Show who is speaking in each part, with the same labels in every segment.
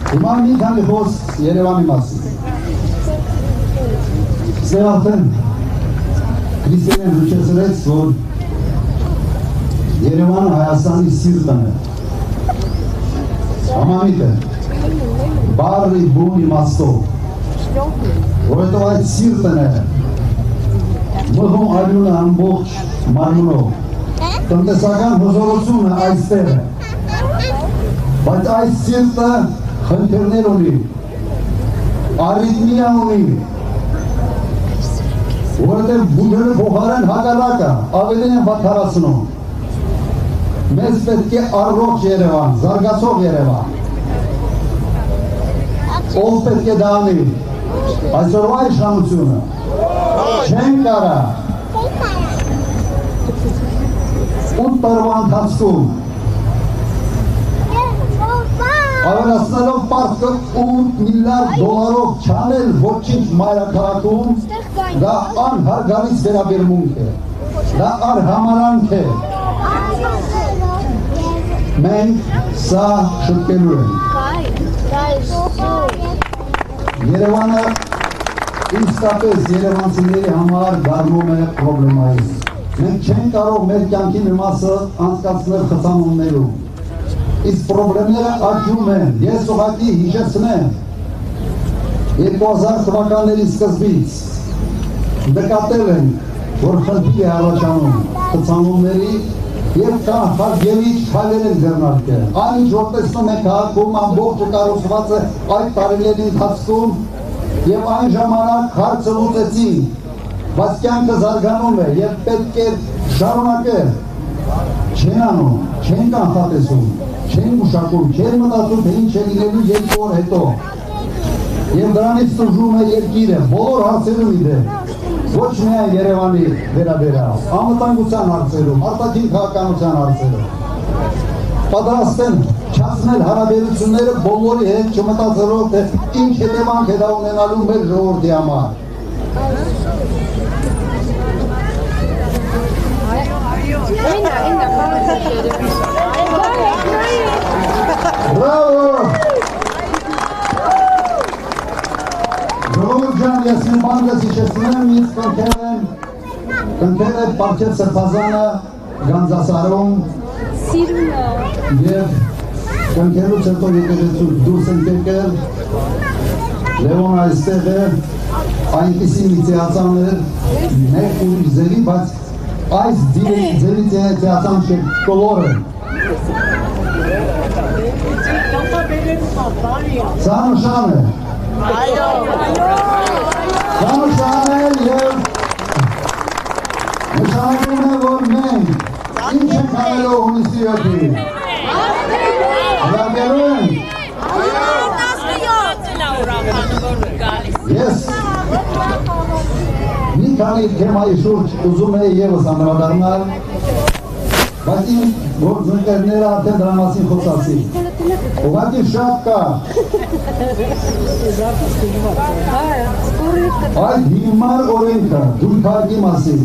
Speaker 1: Հիմա մի քանի խոսք Երևանի մասին։ Սա արդեն Քրիստիանեն հնչեցրեց, որ Երևանը Հայաստանի սիրտն է։ Համամիտ է, բարի բուն իմաստով, որովհետև այդ սիրտն է, մղում արյունը ամբողջ մարմնով, տնտեսական հզորությունը այստեղ է, բայց այս սիրտը խնդիրներ ունի, արիթմիա ունի, որովհետև բուժելը փոխարեն հակառակը ավելի են վատթարացնում։ Մեզ պետք է առողջ Երևան, զարգացող Երևան։ Ով պետք է դա անի։ Այսօրվա իշխանությունը չեն կարա 8 տարվա ընթացքում ավելացնելով պարտքը 8 միլիարդ դոլարով չանել ոչինչ մայրաքաղաքում, դա անհարգալից վերաբերմունք է, դա արհամարանք է։ Մենք սա շտկելու ենք։ Երևանը իսկապես երևանցիների համար դառնում է պրոբլեմային։ Մենք չենք կարող մեր կյանքի մի մասը անցկացնել խցանումներում։ Իսկ պրոբլեմները աճում են, ես ուղղակի հիշեցնեմ 2000 թվականների սկզբից նկատել ենք, որ խնդիր է առաջանում խցանումների և հարգելի քայլեր են ձեռնարկել։ Այն ինչ որ տեսնում եք քաղաքում ամբողջը կառուցված է այդ տարիների ընթացքում և այն ժամանակ հարցը լուծեցին, բայց կյանքը զարգանում է և պետք է շարունակել։ Չեն անում, չեն կանխատեսում, չեն գուշակում, չեն մտածում, թե ինչ է լինելու 2 օր հետո։ Եվ դրանից տուժում է երկիրը, բոլոր հարցերում իդե, ոչ միայն Երևանի վերաբերյալ, անվտանգության հարցերում, արտաքին քաղաքականության հարցերում։ Պատրաստ են չացնել հարաբերությունները բոլորի հետ չմտածելով, թե ինչ հետևանք է դա ունենալու մեր ժողովրդի համար։ Բրավո! Ժողովուրդ ջան, ես մի բան ես հիշեցնեմ, ինձ կնքել է Պարքև Սրբազանը Գանձասարում և կնքելուց հետո եկեղեցու դուրս ենք եկել, Լևոն այստեղ է, այնպիսի միծիացան էր, մեկ ուրիշ ձևի, բայց այս ձևի ծիացան չէ կոլոր է։ Սա նշան է։ Սա նշան է և նշանակում է, որ մենք ինչ ենք անելով հունիսի 7-ին։ Լագելու ենք։ Ես մի քանի թեմայի շուրջ ուզում էի ևս անդրադառնալ, բայց իմ գործընկերները արդեն դրա մասին խոսացին։ Ուղղակի շատ կա։ Այդ հիմար օրենքը դուրքարգի մասին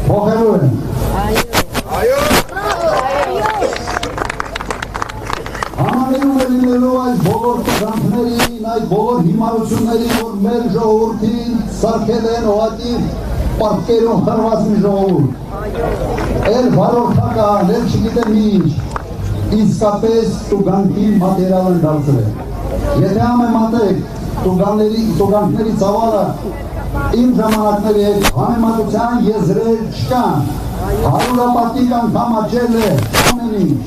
Speaker 1: փոխելու են։ Համաներում է լինելու այդ բոլոր տղանքներին, այդ բոլոր հիմարություններին, որ մեր ժողովրդին սարքել են ուղղակի պարտքերում խրված մի ժողովուրդ։ Էլ վարորդական, էլ չգիտեմ ինչ, իսկապես տուգանքի մատերիալ են դարձրել։ Եթե համեմատեք տուգանքների ծավալը իմ ժամանակների հետ համեմատության եզրեր չկան, հարյուրապատիկ անգամ աճել է ամեն ինչ,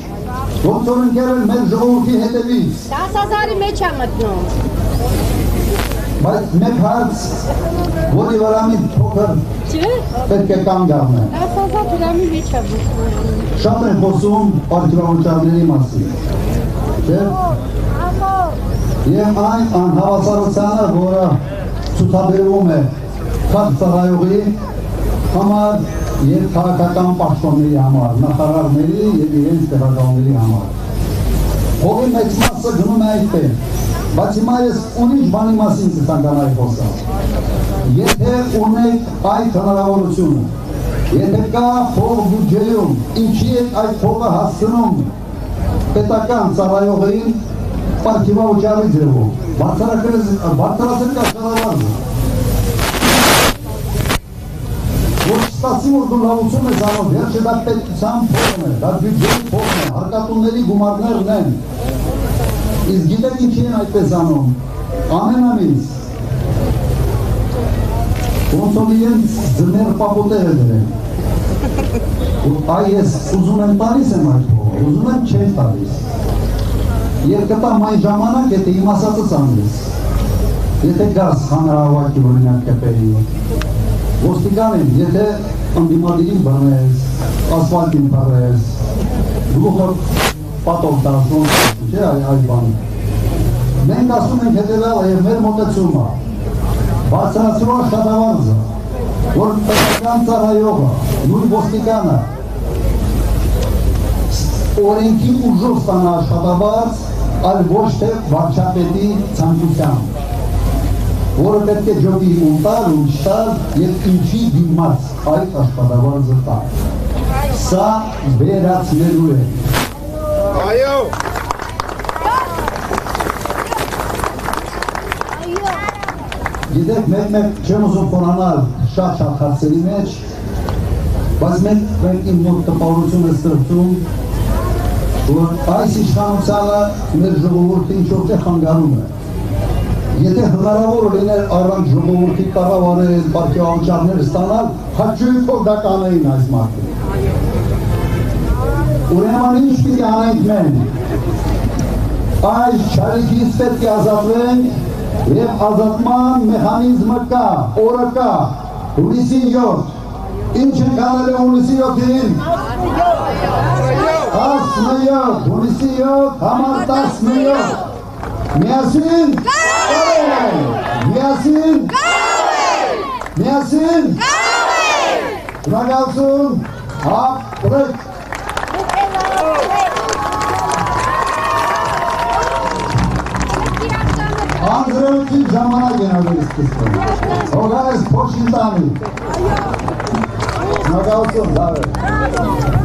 Speaker 1: ոնց որ ընկել մեր ժողովրդի հետևից։
Speaker 2: 10,000-ի մեջ է մտնում։
Speaker 1: Բայց մեկ հարց, որի վրա մի փոքր պետք է կանգ առնեմ։
Speaker 2: 10,000 դրամի մեջ է մտնում։
Speaker 1: Շատ են խոսում պատվիրավաճառների մասին։ Եվ այն անհավասարությանը, որը ցուցաբերվում է քաղաքացիների համար և քաղաքական պաշտոնների համար, նախարարների և իրենց տեղակալների համար։ Հողի մեծ մասը գնում է այդտեղ, բայց հիմա ես ուրիշ բանի մասին կցանկանայի խոսալ։ Եթե ունեք այդ հնարավորությունը, եթե կա փող բյուջեում, ինչի եք այդ փողը հասցնում պետական ծառայողին, Պարքիվա ուջարի ձևով, բարձրացել կաշարավարը։ Որ ստացի, որ դու լավություն ես անում, վերջը դա պետության փողն է, դա բյուջեի փողն է, հարկատունների գումարներն են։ Իսկ գիտեք ինչի են այդպես անում, ամենամից, ոնցով իրենց ձներ պապոտերը դրեն։ Այ ես ուզում եմ տալիս եմ այդ փողը, ուզում եմ չեն տալիս։ Երկտամ այն ժամանակ եթե իմ ասածս անես, եթե գազ խանրահավաքի որինակ կեպերի, ոստիկանին, եթե ընդիմադիրին բանես, ասվալտին պարես, գլուխը պատով դասնում, չէ այդ բանը։ Մենք ասում ենք հետևյալը և մեր մոտեցումը, բարձրացրու աշխատավարձը, որ պետական ծառայողը, նույն ոստիկանը, օրենքի ուժով ստանա աշխատավարձ, այլ ոչ թե վարչապետի ցանկությամբ, որը պետք է ջոկի ունտալ, ունչտալ և ինչի դիմաց այդ աշխատավարձը տա։ Սա վերացնելու է։
Speaker 3: Այո։
Speaker 1: Գիտեք, մեկ չեմ ուզում խորանալ շատ հարցերի մեջ, բայց մենք իմ մոտ տպավորություն է ստեղծում, որ այս իշխանությանը մեր ժողովուրդը ինչ-որ տեղ խանգարում է։ Եթե հնարավոր լիներ առանց ժողովրդի կառավարել, պարտիավարչարներ ստանալ, հաճույքով դա կանեին այս մարդը։ Ուրեմն ինչ պիտի անենք մենք։ Այս չարիքից պետք է ազատվենք և ազատման մեխանիզմը կա, օրը կա, հունիսի 7։ Ինչ ենք անել է հունիսի 7-ին։ 17, հունիսի 7, համար 17։ Միասին Միասին Միասին Շնորհակալություն, ապրեք։ Անձրևքի ժամանակ են ավելի սկսվում։ Հոգան ես փոշին տանի։ Շնորհակալություն, լավ է։